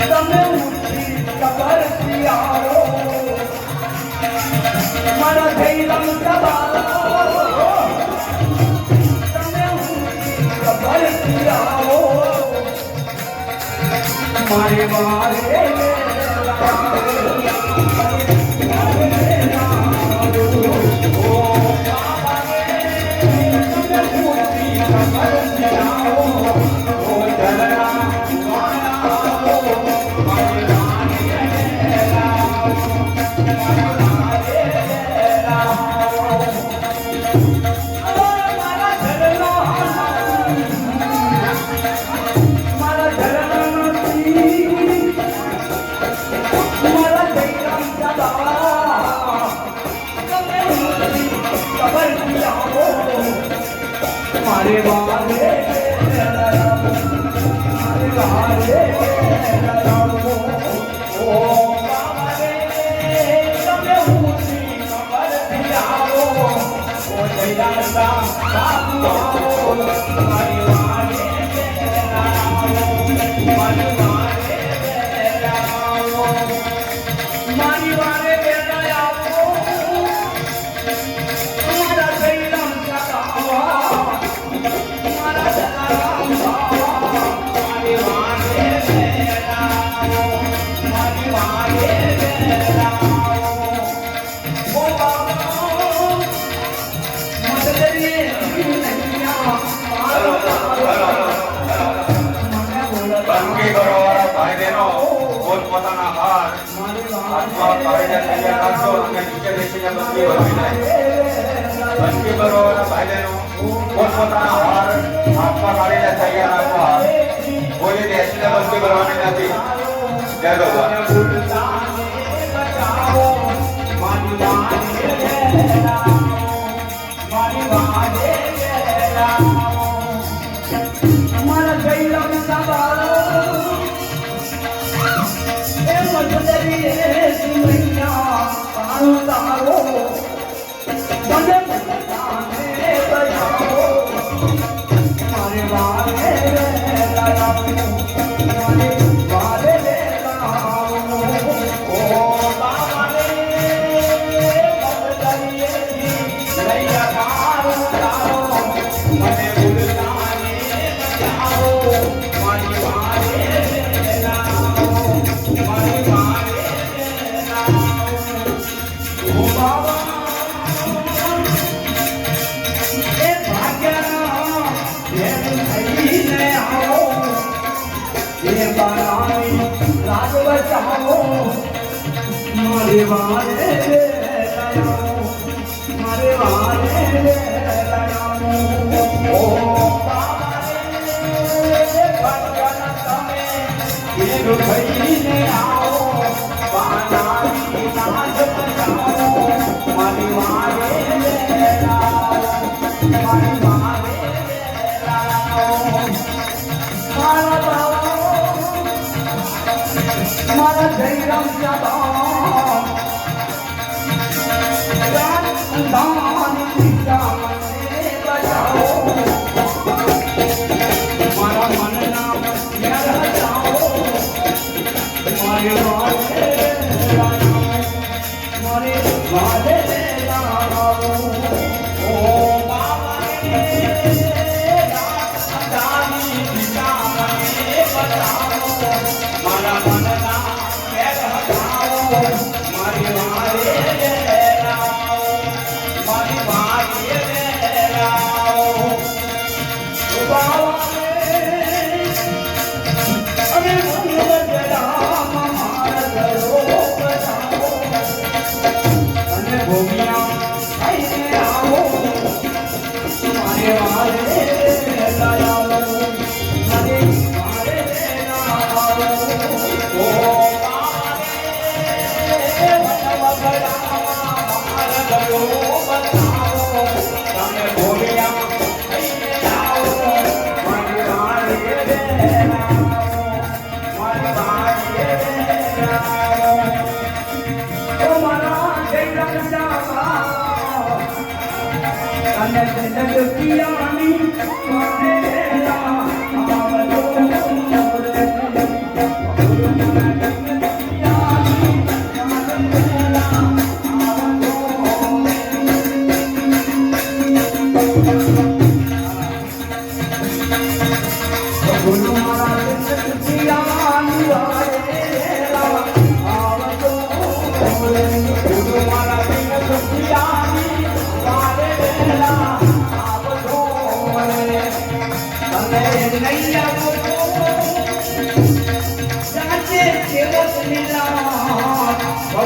તમે ઉઠી ખબર આવો મારા થઈ રંગ દબાવો તમે ઉઠી ખબર આવો મારે મારે મારે વારે મારે વારે ઓ મારે તમે ઉઠી ખબર આવો ઓ જયરામ બાપુ આવો મારે વારે મારે વારે મારી વારે આવો મારા જયરામ આવો પોતાના હાર હાથમાં પાડીને તૈયાર રાખજો અને નીચે બેસીને બંકી ભરવી જાય બંકી ભરવાના ભાઈ બહેનો પોતાના હાર હાથમાં પાડીને તૈયાર રાખવા કોઈ બેસીને બંકી ભરવાની નથી જય ભગવાન मारे वाले मारे वाले ओ आओ मारे मारा जयराम दान बचाओ मारा मन नाम बचाओ मारे वाले ओ बाबा मारा मन Thank you.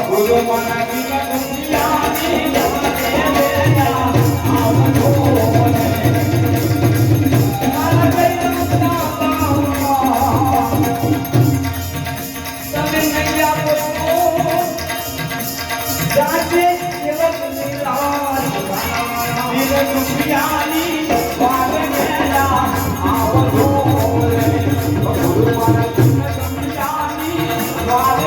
ગુરુ મારા Bye.